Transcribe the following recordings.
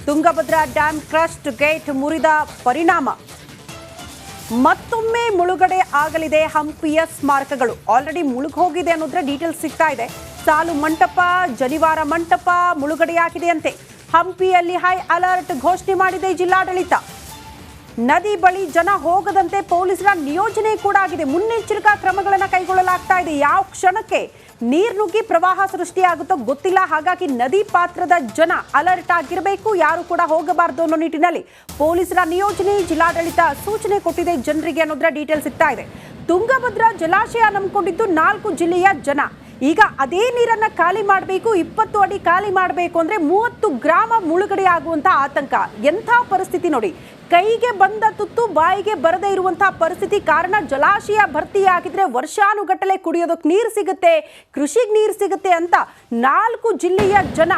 Tungabhadra dam crust gate ಮುರಿದ ಪರಿಣಾಮ ಮತ್ತೊಮ್ಮೆ ಮುಳುಗಡೆ ಆಗಲಿದೆ ಹಂಪಿಯ ಸ್ಮಾರಕಗಳು. ಆಲ್ರೆಡಿ ಮುಳುಗೋಗಿದೆ ಅನ್ನೋದ್ರ ಡೀಟೇಲ್ಸ್ ಸಿಗ್ತಾ ಇದೆ. ಸಾಲು ಮಂಟಪ, ಜನಿವಾರ ಮಂಟಪ ಮುಳುಗಡೆಯಾಗಿದೆಯಂತೆ. ಹಂಪಿಯಲ್ಲಿ ಹೈ ಅಲರ್ಟ್ ಘೋಷಣೆ ಮಾಡಿದೆ ಜಿಲ್ಲಾಡಳಿತ. ನದಿ ಬಳಿ ಜನ ಹೋಗದಂತೆ ಪೊಲೀಸರ ನಿಯೋಜನೆ ಕೂಡ ಆಗಿದೆ. ಮುನ್ನೆಚ್ಚರಿಕಾ ಕ್ರಮಗಳನ್ನು ಕೈಗೊಳ್ಳಲಾಗ್ತಾ ಇದೆ. ಯಾವ ಕ್ಷಣಕ್ಕೆ ನೀರು ನುಗ್ಗಿ ಪ್ರವಾಹ ಸೃಷ್ಟಿಯಾಗುತ್ತೋ ಗೊತ್ತಿಲ್ಲ. ಹಾಗಾಗಿ ನದಿ ಪಾತ್ರದ ಜನ ಅಲರ್ಟ್ ಆಗಿರಬೇಕು, ಯಾರು ಕೂಡ ಹೋಗಬಾರದು ಅನ್ನೋ ನಿಟ್ಟಿನಲ್ಲಿ ಪೊಲೀಸರ ನಿಯೋಜನೆ, ಜಿಲ್ಲಾಡಳಿತ ಸೂಚನೆ ಕೊಟ್ಟಿದೆ ಜನರಿಗೆ ಅನ್ನೋದ್ರ ಡೀಟೇಲ್ ಸಿಗ್ತಾ ಇದೆ. ತುಂಗಭದ್ರಾ ಜಲಾಶಯ ನಂಬಿಕೊಂಡಿದ್ದು 4 ಜಿಲ್ಲೆಯ ಜನ. ಈಗ ಅದೇ ನೀರನ್ನ ಖಾಲಿ ಮಾಡಬೇಕು. 20 ಅಡಿ ಖಾಲಿ ಮಾಡಬೇಕು ಅಂದ್ರೆ 30 ಗ್ರಾಮ ಮುಳುಗಡೆ ಆಗುವಂತ ಆತಂಕ. ಎಂಥ ಪರಿಸ್ಥಿತಿ ನೋಡಿ. ಕೈಗೆ ಬಂದ ತುತ್ತು ಬಾಯಿಗೆ ಬರದೇ ಇರುವಂತಹ ಪರಿಸ್ಥಿತಿ. ಕಾರಣ ಜಲಾಶಯ ಭರ್ತಿಯಾಗಿದ್ರೆ ವರ್ಷಾನುಗಟ್ಟಲೆ ಕುಡಿಯೋದಕ್ಕೆ ನೀರು ಸಿಗುತ್ತೆ, ಕೃಷಿಗೆ ನೀರು ಸಿಗುತ್ತೆ ಅಂತ 4 ಜಿಲ್ಲೆಯ ಜನ,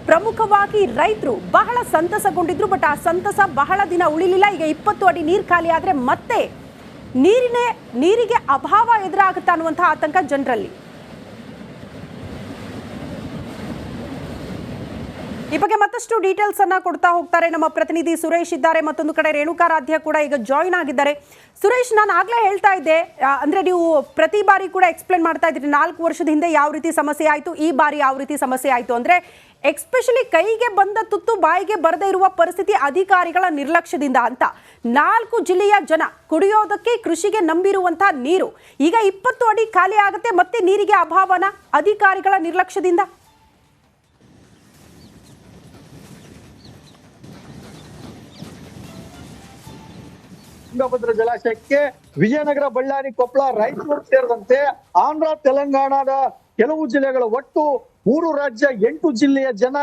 ಪ್ರಮುಖವಾಗಿ ರೈತರು ಬಹಳ ಸಂತಸಗೊಂಡಿದ್ರು. ಬಟ್ ಆ ಸಂತಸ ಬಹಳ ದಿನ ಉಳಿಲಿಲ್ಲ. ಈಗ 20 ಅಡಿ ನೀರು ಖಾಲಿ ಆದ್ರೆ ಮತ್ತೆ ನೀರಿಗೆ ಅಭಾವ ಎದುರಾಗುತ್ತಾ ಅನ್ನುವಂತಹ ಆತಂಕ ಜನರಲ್ಲಿ. ಈ ಬಗ್ಗೆ ಮತ್ತಷ್ಟು ಡೀಟೇಲ್ಸ್ ಅನ್ನ ಕೊಡ್ತಾ ಹೋಗ್ತಾರೆ ನಮ್ಮ ಪ್ರತಿನಿಧಿ ಸುರೇಶ್ ಇದ್ದಾರೆ. ಮತ್ತೊಂದು ಕಡೆ ರೇಣುಕಾರಾಧ್ಯ ಕೂಡ ಈಗ ಜಾಯಿನ್ ಆಗಿದ್ದಾರೆ. ಸುರೇಶ್, ನಾನು ಆಗ್ಲೇ ಹೇಳ್ತಾ ಇದ್ದೆ, ಅಂದ್ರೆ ನೀವು ಪ್ರತಿ ಬಾರಿ ಕೂಡ ಎಕ್ಸ್ಪ್ಲೇನ್ ಮಾಡ್ತಾ ಇದ್ರಿ 4 ವರ್ಷದ ಹಿಂದೆ ಯಾವ ರೀತಿ ಸಮಸ್ಯೆ ಆಯಿತು, ಈ ಬಾರಿ ಯಾವ ರೀತಿ ಸಮಸ್ಯೆ ಆಯಿತು. ಅಂದ್ರೆ ಎಕ್ಸ್ಪೆಷಲಿ ಕೈಗೆ ಬಂದ ತುತ್ತು ಬಾಯಿಗೆ ಬರದೇ ಇರುವ ಪರಿಸ್ಥಿತಿ ಅಧಿಕಾರಿಗಳ ನಿರ್ಲಕ್ಷ್ಯದಿಂದ ಅಂತ. 4 ಜಿಲ್ಲೆಯ ಜನ ಕುಡಿಯೋದಕ್ಕೆ, ಕೃಷಿಗೆ ನಂಬಿರುವಂತಹ ನೀರು ಈಗ 20 ಅಡಿ ಖಾಲಿ ಆಗುತ್ತೆ. ಮತ್ತೆ ನೀರಿಗೆ ಅಭಾವನ ಅಧಿಕಾರಿಗಳ ನಿರ್ಲಕ್ಷ್ಯದಿಂದ. ತುಂಗಭದ್ರಾ ಜಲಾಶಯಕ್ಕೆ ವಿಜಯನಗರ, ಬಳ್ಳಾರಿ, ಕೊಪ್ಪಳ, ರಾಯಚೂರು ಸೇರಿದಂತೆ ಆಂಧ್ರ, ತೆಲಂಗಾಣದ ಕೆಲವು ಜಿಲ್ಲೆಗಳು, ಒಟ್ಟು 3 ರಾಜ್ಯ 8 ಜಿಲ್ಲೆಯ ಜನ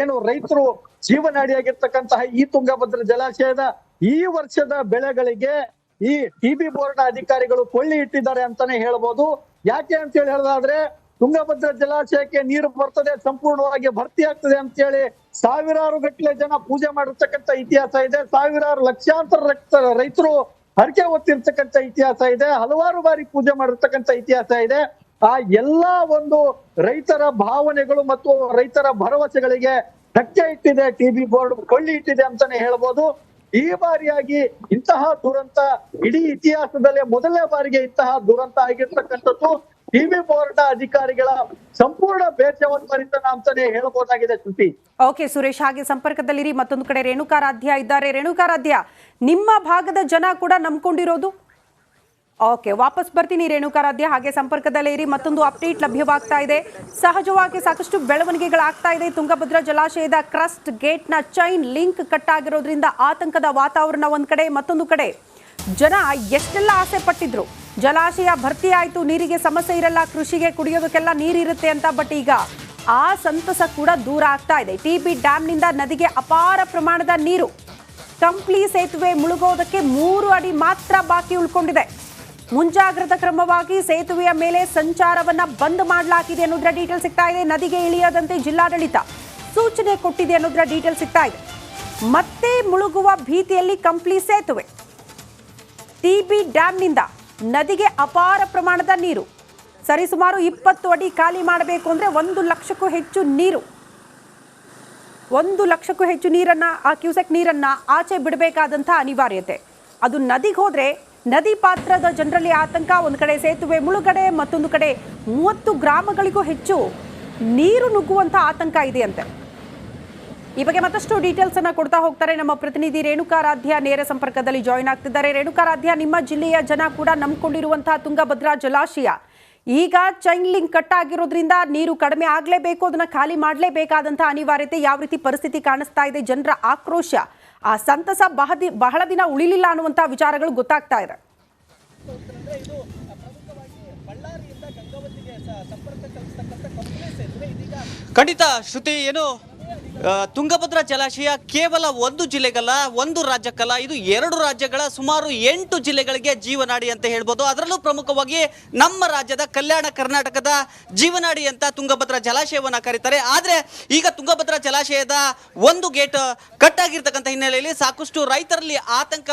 ಏನು ರೈತರು ಜೀವನಾಡಿಯಾಗಿರ್ತಕ್ಕಂತಹ ಈ ತುಂಗಭದ್ರಾ ಜಲಾಶಯದ ಈ ವರ್ಷದ ಬೆಳೆಗಳಿಗೆ ಈ ಟಿಬಿ ಬೋರ್ಡ್ ಅಧಿಕಾರಿಗಳು ಕೊಳ್ಳಿ ಇಟ್ಟಿದ್ದಾರೆ ಅಂತಾನೆ ಹೇಳ್ಬೋದು. ಯಾಕೆ ಅಂತ ಹೇಳಿ ಹೇಳೋದಾದ್ರೆ, ತುಂಗಭದ್ರಾ ಜಲಾಶಯಕ್ಕೆ ನೀರು ಬರ್ತದೆ, ಸಂಪೂರ್ಣವಾಗಿ ಭರ್ತಿ ಆಗ್ತದೆ ಅಂತ ಹೇಳಿ ಸಾವಿರಾರು ಗಟ್ಟಲೆ ಜನ ಪೂಜೆ ಮಾಡಿರ್ತಕ್ಕಂಥ ಇತಿಹಾಸ ಇದೆ. ಸಾವಿರಾರು ಲಕ್ಷಾಂತರ ರೈತರು ಹರಕೆ ಹೊತ್ತಿರ್ತಕ್ಕಂಥ ಇತಿಹಾಸ ಇದೆ. ಹಲವಾರು ಬಾರಿ ಪೂಜೆ ಮಾಡಿರ್ತಕ್ಕಂಥ ಇತಿಹಾಸ ಇದೆ. ಆ ಎಲ್ಲಾ ಒಂದು ರೈತರ ಭಾವನೆಗಳು ಮತ್ತು ರೈತರ ಭರವಸೆಗಳಿಗೆ ಧಕ್ಕೆ ಇಟ್ಟಿದೆ ಟಿಬಿ ಬೋರ್ಡ್, ಕೊಳ್ಳಿ ಇಟ್ಟಿದೆ ಅಂತಾನೆ ಹೇಳ್ಬೋದು. ಈ ಬಾರಿಯಾಗಿ ಇಂತಹ ದುರಂತ ಇಡೀ ಇತಿಹಾಸದಲ್ಲೇ ಮೊದಲನೇ ಬಾರಿಗೆ ಇಂತಹ ದುರಂತ ಆಗಿರ್ತಕ್ಕಂಥದ್ದು ಟಿಬಿ ಬೋರ್ಡ್ ಅಧಿಕಾರಿಗಳ ಸಂಪೂರ್ಣ ಬೇಜವಾಬ್ದಾರಿತನ ಅಂತಾನೆ ಹೇಳಬಹುದಾಗಿದೆ. ಶ್ರುತಿ. ಓಕೆ ಸುರೇಶ್, ಹಾಗೆ ಸಂಪರ್ಕದಲ್ಲಿರಿ. ಮತ್ತೊಂದು ಕಡೆ ರೇಣುಕಾರಾಧ್ಯ ಇದ್ದಾರೆ. ರೇಣುಕಾರಾಧ್ಯ, ನಿಮ್ಮ ಭಾಗದ ಜನ ಕೂಡ ನಂಬ್ಕೊಂಡಿರೋದು? ಓಕೆ, ವಾಪಸ್ ಬರ್ತೀನಿ ರೇಣುಕಾರಾಧ್ಯ, ಹಾಗೆ ಸಂಪರ್ಕದಲ್ಲೇ ಇರಿ. ಮತ್ತೊಂದು ಅಪ್ಡೇಟ್ ಲಭ್ಯವಾಗ್ತಾ ಇದೆ. ಸಹಜವಾಗಿ ಸಾಕಷ್ಟು ಬೆಳವಣಿಗೆಗಳಾಗ್ತಾ ಇದೆ. ತುಂಗಭದ್ರಾ ಜಲಾಶಯದ ಕ್ರಸ್ಟ್ ಗೇಟ್ನ ಚೈನ್ ಲಿಂಕ್ ಕಟ್ ಆಗಿರೋದ್ರಿಂದ ಆತಂಕದ ವಾತಾವರಣ ಒಂದ್ ಕಡೆ, ಮತ್ತೊಂದು ಕಡೆ ಜನ ಎಷ್ಟೆಲ್ಲ ಆಸೆ ಪಟ್ಟಿದ್ರು, ಜಲಾಶಯ ಭರ್ತಿ ಆಯ್ತು, ನೀರಿಗೆ ಸಮಸ್ಯೆ ಇರಲ್ಲ, ಕೃಷಿಗೆ ಕುಡಿಯೋದಕ್ಕೆಲ್ಲ ನೀರಿರುತ್ತೆ ಅಂತ. ಬಟ್ ಈಗ ಆ ಸಂತಸ ಕೂಡ ದೂರ ಆಗ್ತಾ ಇದೆ. ಟಿಬಿ ಡ್ಯಾಂನಿಂದ ನದಿಗೆ ಅಪಾರ ಪ್ರಮಾಣದ ನೀರು. ಕಂಪ್ಲಿ ಸೇತುವೆ ಮುಳುಗೋದಕ್ಕೆ 3 ಅಡಿ ಮಾತ್ರ ಬಾಕಿ ಉಳ್ಕೊಂಡಿದೆ. ಮುಂಜಾಗ್ರತಾ ಕ್ರಮವಾಗಿ ಸೇತುವೆಯ ಮೇಲೆ ಸಂಚಾರವನ್ನ ಬಂದ್ ಮಾಡಲಾಗಿದೆ ಅನ್ನೋದ್ರ ಡೀಟೇಲ್ ಸಿಗ್ತಾ ಇದೆ. ನದಿಗೆ ಇಳಿಯದಂತೆ ಜಿಲ್ಲಾಡಳಿತ ಸೂಚನೆ ಕೊಟ್ಟಿದೆ ಅನ್ನೋದ್ರ ಡೀಟೇಲ್ ಸಿಗ್ತಾ ಇದೆ. ಮತ್ತೆ ಮುಳುಗುವ ಭೀತಿಯಲ್ಲಿ ಕಂಪ್ಲಿ ಸೇತುವೆ. ಟಿಬಿ ಡ್ಯಾಂನಿಂದ ನದಿಗೆ ಅಪಾರ ಪ್ರಮಾಣದ ನೀರು, ಸರಿಸುಮಾರು 20 ಅಡಿ ಖಾಲಿ ಮಾಡಬೇಕು ಅಂದ್ರೆ 1 ಲಕ್ಷಕ್ಕೂ ಹೆಚ್ಚು ನೀರು, 1 ಲಕ್ಷಕ್ಕೂ ಹೆಚ್ಚು ನೀರನ್ನ, ಆ ಕ್ಯೂಸೆಕ್ ನೀರನ್ನ ಆಚೆ ಬಿಡಬೇಕಾದಂಥ ಅನಿವಾರ್ಯತೆ. ಅದು ನದಿಗೆ ಹೋದ್ರೆ ನದಿ ಪಾತ್ರದ ಜನರಲ್ಲಿ ಆತಂಕ. ಒಂದು ಕಡೆ ಸೇತುವೆ ಮುಳುಗಡೆ, ಮತ್ತೊಂದು ಕಡೆ 30 ಗ್ರಾಮಗಳಿಗೂ ಹೆಚ್ಚು ನೀರು ನುಗ್ಗುವಂಥ ಆತಂಕ ಇದೆಯಂತೆ. ಈ ಬಗ್ಗೆ ಮತ್ತಷ್ಟು ಡೀಟೇಲ್ಸ್ ಅನ್ನ ಕೊಡ್ತಾ ಹೋಗ್ತಾರೆ ನಮ್ಮ ಪ್ರತಿನಿಧಿ ರೇಣುಕಾರಾಧ್ಯ, ನೇರ ಸಂಪರ್ಕದಲ್ಲಿ ಜಾಯಿನ್ ಆಗ್ತಿದ್ದಾರೆ. ರೇಣುಕಾರಾಧ್ಯ, ನಿಮ್ಮ ಜಿಲ್ಲೆಯ ಜನ ಕೂಡ ನಂಬಿಕೊಂಡಿರುವಂತಹ ತುಂಗಭದ್ರಾ ಜಲಾಶಯ ಈಗ ಚೈನ್ ಲಿಂಕ್ ಕಟ್ ಆಗಿರೋದ್ರಿಂದ ನೀರು ಕಡಿಮೆ ಆಗಲೇಬೇಕು, ಅದನ್ನ ಖಾಲಿ ಮಾಡಲೇಬೇಕಾದಂತಹ ಅನಿವಾರ್ಯತೆ. ಯಾವ ರೀತಿ ಪರಿಸ್ಥಿತಿ ಕಾಣಿಸ್ತಾ ಇದೆ, ಜನರ ಆಕ್ರೋಶ, ಆ ಸಂತಸ ಬಹಳ ದಿನ ಉಳಿಲಿಲ್ಲ ಅನ್ನುವಂಥ ವಿಚಾರಗಳು ಗೊತ್ತಾಗ್ತಾ ಇದೆ. ಖಂಡಿತ ಶ್ರುತಿ, ಏನು ತುಂಗಭದ್ರಾ ಜಲಾಶಯ ಕೇವಲ ಒಂದು ಜಿಲ್ಲೆಗಲ್ಲ, ಒಂದು ರಾಜ್ಯಕ್ಕಲ್ಲ, ಇದು 2 ರಾಜ್ಯಗಳ ಸುಮಾರು 8 ಜಿಲ್ಲೆಗಳಿಗೆ ಜೀವನಾಡಿ ಅಂತ ಹೇಳ್ಬೋದು. ಅದರಲ್ಲೂ ಪ್ರಮುಖವಾಗಿ ನಮ್ಮ ರಾಜ್ಯದ ಕಲ್ಯಾಣ ಕರ್ನಾಟಕದ ಜೀವನಾಡಿ ಅಂತ ತುಂಗಭದ್ರಾ ಜಲಾಶಯವನ್ನು ಕರೀತಾರೆ. ಆದರೆ ಈಗ ತುಂಗಭದ್ರಾ ಜಲಾಶಯದ ಒಂದು ಗೇಟ್ ಕಟ್ ಆಗಿರ್ತಕ್ಕಂಥ ಹಿನ್ನೆಲೆಯಲ್ಲಿ ಸಾಕಷ್ಟು ರೈತರಲ್ಲಿ ಆತಂಕ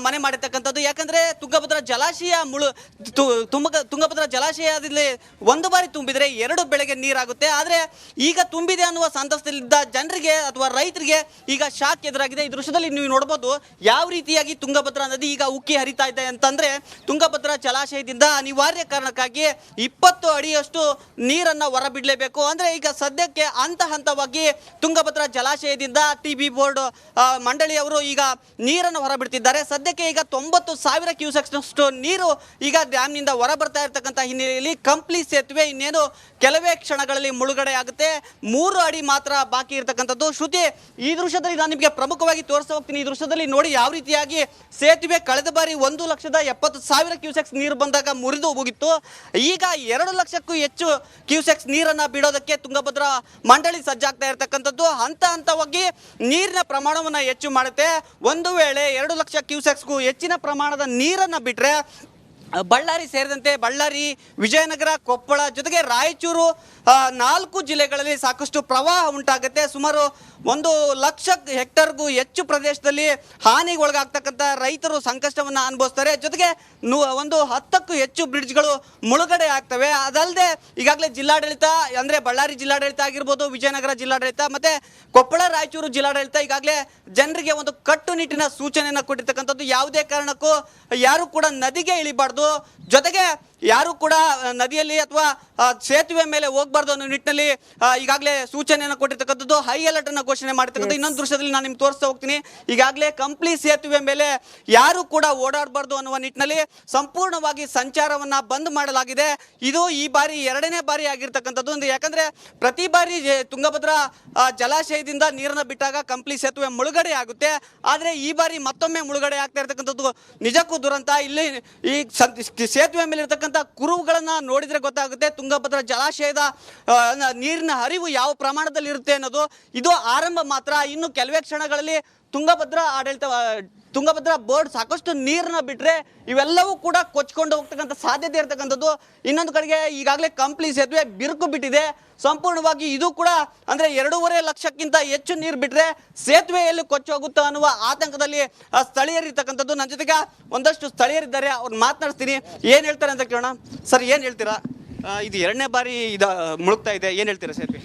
ಮನೆ ಮಾಡಿರ್ತಕ್ಕಂಥದ್ದು. ಯಾಕಂದ್ರೆ ತುಂಗಭದ್ರಾ ಜಲಾಶಯ ತುಂಗಭದ್ರಾ ಜಲಾಶಯದಲ್ಲಿ ಒಂದು ಬಾರಿ ತುಂಬಿದ್ರೆ 2 ಬೆಳೆಗೆ ನೀರಾಗುತ್ತೆ. ಆದರೆ ಈಗ ತುಂಬಿದೆ ಅನ್ನುವ ಸಂತಸದಲ್ಲಿ ಇದ್ದ ಜನರಿಗೆ ಅಥವಾ ರೈತರಿಗೆ ಈಗ ಶಾಕ್ ಎದುರಾಗಿದೆ. ಈ ದೃಶ್ಯದಲ್ಲಿ ನೀವು ನೋಡಬಹುದು ಯಾವ ರೀತಿಯಾಗಿ ತುಂಗಭದ್ರಾ ನದಿ ಈಗ ಉಕ್ಕಿ ಹರಿತಾ ಇದೆ ಅಂತಂದ್ರೆ, ತುಂಗಭದ್ರಾ ಜಲಾಶಯದಿಂದ ಅನಿವಾರ್ಯ ಕಾರಣಕ್ಕಾಗಿ 20 ಅಡಿಯಷ್ಟು ನೀರನ್ನ ಹೊರಬಿಡಲೇಬೇಕು. ಅಂದ್ರೆ ಈಗ ಸದ್ಯಕ್ಕೆ ಹಂತವಾಗಿ ತುಂಗಭದ್ರಾ ಜಲಾಶಯದಿಂದ TB ಬೋರ್ಡ್ ಮಂಡಳಿಯವರು ಈಗ ನೀರನ್ನು ಹೊರಬಿಡ್ತಿದ್ದಾರೆ. ಸದ್ಯಕ್ಕೆ ಈಗ 90,000 ಕ್ಯೂಸೆಕ್ಸ್ನಷ್ಟು ನೀರು ಈಗ ಡ್ಯಾಮ್ನಿಂದ ಹೊರ ಬರ್ತಾ ಇರತಕ್ಕಂಥ ಹಿನ್ನೆಲೆಯಲ್ಲಿ ಕಂಪ್ಲಿ ಸೇತುವೆ ಇನ್ನೇನು ಕೆಲವೇ ಕ್ಷಣಗಳಲ್ಲಿ ಮುಳುಗಡೆ ಆಗುತ್ತೆ. 3 ಅಡಿ ಮಾತ್ರ ಬಾಕಿ ಇರತಕ್ಕಂಥದ್ದು. ಶ್ರುತಿ, ಈ ದೃಶ್ಯದಲ್ಲಿ ನಾನು ನಿಮಗೆ ಪ್ರಮುಖವಾಗಿ ತೋರಿಸ್ತಾ ಹೋಗ್ತೀನಿ. ಈ ದೃಶ್ಯದಲ್ಲಿ ನೋಡಿ ಯಾವ ರೀತಿಯಾಗಿ ಸೇತುವೆ ಕಳೆದ ಬಾರಿ 1,70,000 ಕ್ಯೂಸೆಕ್ಸ್ ನೀರು ಬಂದಾಗ ಮುರಿದು ಹೋಗಿತ್ತು. ಈಗ 2 ಲಕ್ಷಕ್ಕೂ ಹೆಚ್ಚು ಕ್ಯೂಸೆಕ್ಸ್ ನೀರನ್ನ ಬಿಡೋದಕ್ಕೆ ತುಂಗಭದ್ರಾ ಮಂಡಳಿ ಸಜ್ಜಾಗ್ತಾ ಇರತಕ್ಕಂಥದ್ದು. ಹಂತವಾಗಿ ನೀರಿನ ಪ್ರಮಾಣವನ್ನು ಹೆಚ್ಚು ಮಾಡುತ್ತೆ. ಒಂದು ವೇಳೆ 2 ಲಕ್ಷ ಕ್ಯೂಸೆಕ್ಸ್ಗೂ ಹೆಚ್ಚಿನ ಪ್ರಮಾಣದ ನೀರನ್ನು ಬಿಟ್ಟರೆ ಬಳ್ಳಾರಿ ಸೇರಿದಂತೆ ಬಳ್ಳಾರಿ, ವಿಜಯನಗರ, ಕೊಪ್ಪಳ ಜೊತೆಗೆ ರಾಯಚೂರು 4 ಜಿಲ್ಲೆಗಳಲ್ಲಿ ಸಾಕಷ್ಟು ಪ್ರವಾಹ ಉಂಟಾಗುತ್ತೆ. ಸುಮಾರು 1,00,000 ಹೆಕ್ಟರ್ಗೂ ಹೆಚ್ಚು ಪ್ರದೇಶದಲ್ಲಿ ಹಾನಿಗೆ ಒಳಗಾಗ್ತಕ್ಕಂಥ ರೈತರು ಸಂಕಷ್ಟವನ್ನು ಅನುಭವಿಸ್ತಾರೆ. ಜೊತೆಗೆ 10ಕ್ಕೂ ಹೆಚ್ಚು ಬ್ರಿಡ್ಜ್ಗಳು ಮುಳುಗಡೆ ಆಗ್ತವೆ. ಅದಲ್ಲದೆ ಈಗಾಗಲೇ ಜಿಲ್ಲಾಡಳಿತ ಅಂದರೆ ಬಳ್ಳಾರಿ ಜಿಲ್ಲಾಡಳಿತ ಆಗಿರ್ಬೋದು, ವಿಜಯನಗರ ಜಿಲ್ಲಾಡಳಿತ ಮತ್ತು ಕೊಪ್ಪಳ, ರಾಯಚೂರು ಜಿಲ್ಲಾಡಳಿತ ಈಗಾಗಲೇ ಜನರಿಗೆ ಒಂದು ಕಟ್ಟುನಿಟ್ಟಿನ ಸೂಚನೆಯನ್ನು ಕೊಟ್ಟಿರ್ತಕ್ಕಂಥದ್ದು. ಯಾವುದೇ ಕಾರಣಕ್ಕೂ ಯಾರು ಕೂಡ ನದಿಗೆ ಇಳಿಬಾರ್ದು, ಜೊತೆಗೆ ಯಾರು ಕೂಡ ನದಿಯಲ್ಲಿ ಅಥವಾ ಸೇತುವೆ ಮೇಲೆ ಹೋಗಬಾರ್ದು ಅನ್ನೋ ನಿಟ್ಟಿನಲ್ಲಿ ಈಗಾಗಲೇ ಸೂಚನೆಯನ್ನು ಕೊಟ್ಟಿರ್ತಕ್ಕಂಥದ್ದು. ಹೈ ಅಲರ್ಟ್ ಅನ್ನು ಘೋಷಣೆ ಮಾಡಿರ್ತಕ್ಕಂಥದ್ದು. ಇನ್ನೊಂದು ದೃಶ್ಯದಲ್ಲಿ ನಾನು ನಿಮ್ಗೆ ತೋರಿಸ್ತಾ ಹೋಗ್ತೀನಿ. ಈಗಾಗಲೇ ಕಂಪ್ಲಿ ಸೇತುವೆ ಮೇಲೆ ಯಾರು ಕೂಡ ಓಡಾಡಬಾರ್ದು ಅನ್ನುವ ನಿಟ್ಟಿನಲ್ಲಿ ಸಂಪೂರ್ಣವಾಗಿ ಸಂಚಾರವನ್ನು ಬಂದ್ ಮಾಡಲಾಗಿದೆ. ಇದು ಈ ಬಾರಿ 2ನೇ ಬಾರಿ ಆಗಿರ್ತಕ್ಕಂಥದ್ದು. ಯಾಕಂದ್ರೆ ಪ್ರತಿ ಬಾರಿ ತುಂಗಭದ್ರಾ ಜಲಾಶಯದಿಂದ ನೀರನ್ನು ಬಿಟ್ಟಾಗ ಕಂಪ್ಲಿ ಸೇತುವೆ ಮುಳುಗಡೆ ಆಗುತ್ತೆ. ಆದರೆ ಈ ಬಾರಿ ಮತ್ತೊಮ್ಮೆ ಮುಳುಗಡೆ ಆಗ್ತಾ ಇರ್ತಕ್ಕಂಥದ್ದು ನಿಜಕ್ಕೂ ದುರಂತ. ಇಲ್ಲಿ ಈ ಸೇತುವೆ ಮೇಲೆ ಇರ್ತಕ್ಕಂಥ ಕುರುಹುಗಳನ್ನ ನೋಡಿದ್ರೆ ಗೊತ್ತಾಗುತ್ತೆ ತುಂಗಭದ್ರಾ ಜಲಾಶಯದ ನೀರಿನ ಹರಿವು ಯಾವ ಪ್ರಮಾಣದಲ್ಲಿ ಇರುತ್ತೆ ಅನ್ನೋದು. ಇದು ಆರಂಭ ಮಾತ್ರ. ಇನ್ನು ಕೆಲವೇ ಕ್ಷಣಗಳಲ್ಲಿ ತುಂಗಭದ್ರಾ ಬೋರ್ಡ್ ಸಾಕಷ್ಟು ನೀರನ್ನ ಬಿಟ್ಟರೆ ಇವೆಲ್ಲವೂ ಕೂಡ ಕೊಚ್ಕೊಂಡು ಹೋಗ್ತಕ್ಕಂಥ ಸಾಧ್ಯತೆ ಇರತಕ್ಕಂಥದ್ದು. ಇನ್ನೊಂದು ಕಡೆಗೆ ಈಗಾಗಲೇ ಕಂಪ್ಲಿ ಸೇತುವೆ ಬಿರುಕು ಬಿಟ್ಟಿದೆ ಸಂಪೂರ್ಣವಾಗಿ. ಇದು ಕೂಡ ಅಂದರೆ 2.5 ಲಕ್ಷಕ್ಕಿಂತ ಹೆಚ್ಚು ನೀರು ಬಿಟ್ಟರೆ ಸೇತುವೆಯಲ್ಲಿ ಕೊಚ್ಚೋಗುತ್ತಾ ಅನ್ನುವ ಆತಂಕದಲ್ಲಿ ಸ್ಥಳೀಯರಿರ್ತಕ್ಕಂಥದ್ದು. ನನ್ನ ಜೊತೆಗೆ ಒಂದಷ್ಟು ಸ್ಥಳೀಯರಿದ್ದಾರೆ, ಅವ್ರು ಮಾತನಾಡ್ತೀನಿ, ಏನು ಹೇಳ್ತಾರೆ ಅಂತ ಕೇಳೋಣ. ಸರ್, ಏನು ಹೇಳ್ತೀರಾ? ಇದು 2ನೇ ಬಾರಿ ಮುಳುಗ್ತಾ ಇದೆ, ಏನು ಹೇಳ್ತೀರಾ ಸೇತುವೆ?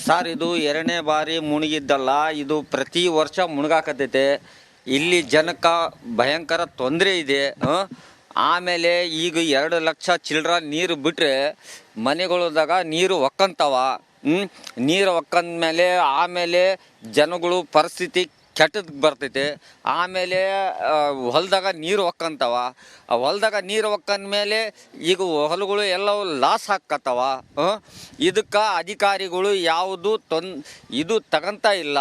ಸರ್, ಇದು 2ನೇ ಬಾರಿ ಮುಳುಗಿದ್ದಲ್ಲ, ಇದು ಪ್ರತಿ ವರ್ಷ ಮುಳುಗಾಕತೈತೆ. ಇಲ್ಲಿ ಜನಕ್ಕೆ ಭಯಂಕರ ತೊಂದರೆ ಇದೆ. ಆಮೇಲೆ ಈಗ 2 ಲಕ್ಷ ಚಿಲ್ಡ್ರ ನೀರು ಬಿಟ್ಟರೆ ಮನೆಗಳದಾಗ ನೀರು ಒಕ್ಕಂತವ. ನೀರು ಒಕ್ಕಂದ್ಮೇಲೆ ಆಮೇಲೆ ಜನಗಳು ಪರಿಸ್ಥಿತಿ ಕೆಟ್ಟದ್ದು ಬರ್ತೈತೆ. ಆಮೇಲೆ ಹೊಲದಾಗ ನೀರು ಒಕ್ಕಂತವ. ಹೊಲದಾಗ ನೀರು ಒಕ್ಕಂದ್ಮೇಲೆ ಈಗ ಹೊಲಗಳು ಎಲ್ಲವೂ ಲಾಸ್ ಹಾಕತ್ತವ. ಇದಕ್ಕೆ ಅಧಿಕಾರಿಗಳು ಯಾವುದು ಇದು ತಗೊಂತ ಇಲ್ಲ.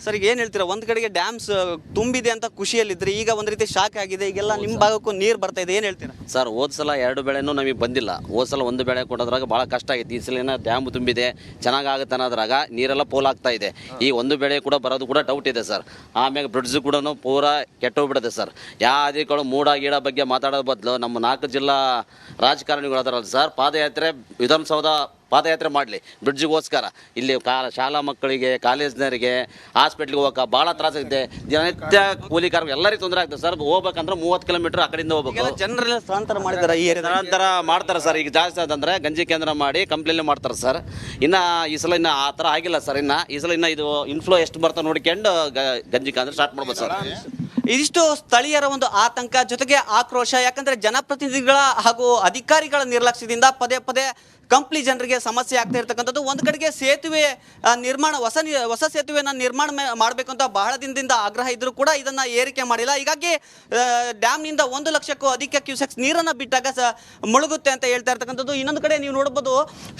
ಸರ್, ಈಗ ಏನು ಹೇಳ್ತೀರಾ? ಒಂದು ಕಡೆಗೆ ಡ್ಯಾಮ್ಸ್ ತುಂಬಿದೆ ಅಂತ ಖುಷಿಯಲ್ಲಿದ್ದರೆ ಈಗ ಒಂದು ರೀತಿ ಶಾಕ್ ಆಗಿದೆ. ಈಗೆಲ್ಲ ನಿಮ್ಮ ಭಾಗಕ್ಕೂ ನೀರು ಬರ್ತಾ ಇದೆ, ಏನು ಹೇಳ್ತೀರಾ? ಸರ್, ಹೋದ ಸಲ 2 ಬೆಳೆನೂ ನಮಗೆ ಬಂದಿಲ್ಲ. ಹೋದ ಸಲ 1 ಬೆಳೆ ಕೊಡೋದ್ರಾಗ ಭಾಳ ಕಷ್ಟ ಆಗಿತ್ತು. ಈ ಸಲ ಡ್ಯಾಮ್ ತುಂಬಿದೆ, ಚೆನ್ನಾಗಾಗುತ್ತೆ ಅನ್ನೋದ್ರಾಗ ನೀರೆಲ್ಲ ಪೋಲಾಗ್ತಾ ಇದೆ. ಈ 1 ಬೆಳೆ ಕೂಡ ಬರೋದು ಕೂಡ ಡೌಟ್ ಇದೆ ಸರ್. ಆಮ್ಯಾಗ ಬ್ರಿಡ್ಜ್ ಕೂಡ ಪೂರಾ ಕೆಟ್ಟೋಗ್ಬಿಡುತ್ತೆ ಸರ್. ಯಾವ ಅಧಿಕಾರಿಗಳು ಮೂಡ ಗೀಡ ಬಗ್ಗೆ ಮಾತಾಡೋ ಬದಲು ನಮ್ಮ 4 ಜಿಲ್ಲಾ ರಾಜಕಾರಣಿಗಳು ಅದಾರಲ್ಲ ಸರ್, ಪಾದಯಾತ್ರೆ ವಿಧಾನಸೌಧ ಪಾದಯಾತ್ರೆ ಮಾಡಲಿ ಬ್ರಿಡ್ಜಿಗೋಸ್ಕರ. ಇಲ್ಲಿ ಶಾಲಾ ಮಕ್ಕಳಿಗೆ, ಕಾಲೇಜ್ನವರಿಗೆ, ಹಾಸ್ಪಿಟ್ಲಿಗೆ ಹೋಗಕ್ಕೆ ಭಾಳ ತ್ರಾಸಾಗಿದೆ. ದಿನನಿತ್ಯ ಕೂಲಿಕಾರರಿಗೆ ಎಲ್ಲರಿಗೂ ತೊಂದರೆ ಆಗ್ತದೆ ಸರ್. ಹೋಗ್ಬೇಕಂದ್ರೆ 30 ಕಿಲೋಮೀಟರ್ ಆ ಕಡೆಯಿಂದ ಹೋಗ್ಬೇಕು. ಜನರೆಲ್ಲ ಸ್ಥಳಾಂತರ ಮಾಡಿದ್ದಾರೆ, ಈ ಸ್ಥಳಾಂತರ ಮಾಡ್ತಾರೆ ಸರ್. ಈಗ ಜಾಸ್ತಿ ಆದಂದ್ರೆ ಗಂಜಿ ಕೇಂದ್ರ ಮಾಡಿ ಕಂಪ್ಲೇಂಟ್ ಮಾಡ್ತಾರೆ ಸರ್. ಇನ್ನು ಈ ಸಲ ಇನ್ನು ಆ ಥರ ಆಗಿಲ್ಲ ಸರ್. ಈ ಸಲ ಇನ್ನು ಇದು ಇನ್ಫ್ಲೋ ಎಷ್ಟು ಬರ್ತಾ ನೋಡ್ಕೊಂಡು ಗಂಜಿ ಕೇಂದ್ರ ಸ್ಟಾರ್ಟ್ ಮಾಡ್ಬೋದು ಸರ್. ಇದಿಷ್ಟು ಸ್ಥಳೀಯರ ಒಂದು ಆತಂಕ, ಜೊತೆಗೆ ಆಕ್ರೋಶ. ಯಾಕಂದ್ರೆ ಜನಪ್ರತಿನಿಧಿಗಳ ಹಾಗೂ ಅಧಿಕಾರಿಗಳ ನಿರ್ಲಕ್ಷ್ಯದಿಂದ ಪದೇ ಪದೇ ಕಂಪ್ಲಿ ಜನರಿಗೆ ಸಮಸ್ಯೆ ಆಗ್ತಾ ಇರ್ತಕ್ಕಂಥದ್ದು. ಒಂದು ಕಡೆಗೆ ಸೇತುವೆ ನಿರ್ಮಾಣ, ಹೊಸ ಸೇತುವೆನ ನಿರ್ಮಾಣ ಮಾಡಬೇಕು ಅಂತ ಬಹಳ ದಿನದಿಂದ ಆಗ್ರಹ ಇದ್ರೂ ಕೂಡ ಇದನ್ನ ಏರಿಕೆ ಮಾಡಿಲ್ಲ. ಹೀಗಾಗಿ ಡ್ಯಾಮ್ನಿಂದ 1 ಲಕ್ಷಕ್ಕೂ ಅಧಿಕ ಕ್ಯೂಸೆಕ್ಸ್ ನೀರನ್ನು ಬಿಟ್ಟಾಗ ಮುಳುಗುತ್ತೆ ಅಂತ ಹೇಳ್ತಾ ಇರ್ತಕ್ಕಂಥದ್ದು. ಇನ್ನೊಂದು ಕಡೆ ನೀವು ನೋಡ್ಬೋದು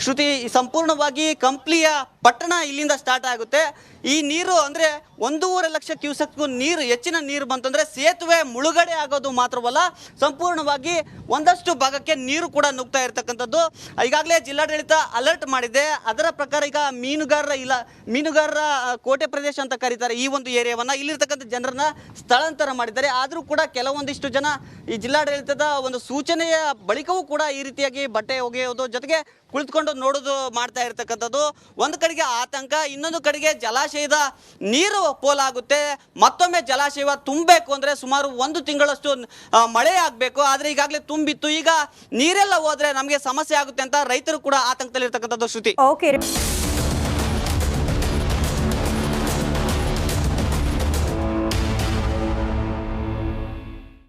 ಶ್ರುತಿ, ಸಂಪೂರ್ಣವಾಗಿ ಕಂಪ್ಲಿಯ ಪಟ್ಟಣ ಇಲ್ಲಿಂದ ಸ್ಟಾರ್ಟ್ ಆಗುತ್ತೆ. ಈ ನೀರು ಅಂದರೆ 1.5 ಲಕ್ಷ ಕ್ಯೂಸೆಕ್ಗೂ ನೀರು, ಹೆಚ್ಚಿನ ನೀರು ಬಂತಂದರೆ ಸೇತುವೆ ಮುಳುಗಡೆ ಆಗೋದು ಮಾತ್ರವಲ್ಲ, ಸಂಪೂರ್ಣವಾಗಿ ಒಂದಷ್ಟು ಭಾಗಕ್ಕೆ ನೀರು ಕೂಡ ನುಗ್ತಾ ಇರ್ತಕ್ಕಂಥದ್ದು. ಈಗಾಗಲೇ ಜಿಲ್ಲಾಡಳಿತ ಅಲರ್ಟ್ ಮಾಡಿದೆ. ಅದರ ಪ್ರಕಾರ ಈಗ ಮೀನುಗಾರರ ಕೋಟೆ ಪ್ರದೇಶ ಅಂತ ಕರೀತಾರೆ ಈ ಒಂದು ಏರಿಯಾವನ್ನು, ಇಲ್ಲಿರ್ತಕ್ಕಂಥ ಜನರನ್ನ ಸ್ಥಳಾಂತರ ಮಾಡಿದ್ದಾರೆ. ಆದರೂ ಕೂಡ ಕೆಲವೊಂದಿಷ್ಟು ಜನ ಈ ಜಿಲ್ಲಾಡಳಿತದ ಒಂದು ಸೂಚನೆಯ ಬಳಿಕವೂ ಕೂಡ ಈ ರೀತಿಯಾಗಿ ಬಟ್ಟೆ ಒಗೆಯೋದು, ಜೊತೆಗೆ ಕುಳಿತುಕೊಂಡು ನೋಡೋದು ಮಾಡ್ತಾ ಇರ್ತಕ್ಕಂಥದ್ದು. ಒಂದು ಕಡೆಗೆ ಆತಂಕ, ಇನ್ನೊಂದು ಕಡೆಗೆ ಜಲಾಶಯದ ನೀರು ಪೋಲಾಗುತ್ತೆ. ಮತ್ತೊಮ್ಮೆ ಜಲಾಶಯ ತುಂಬಬೇಕು ಅಂದರೆ ಸುಮಾರು 1 ತಿಂಗಳಷ್ಟು ಮಳೆ ಆಗಬೇಕು. ಆದರೆ ಈಗಾಗಲೇ ತುಂಬಿತ್ತು. ಈಗ ನೀರೆಲ್ಲ ಹೋದ್ರೆ ನಮಗೆ ಸಮಸ್ಯೆ ಆಗುತ್ತೆ ಅಂತ ರೈತರು ಕೂಡ ಆತಂಕದಲ್ಲಿರ್ತಕ್ಕಂಥದ್ದು. ಶ್ರುತಿ, ಓಕೆ.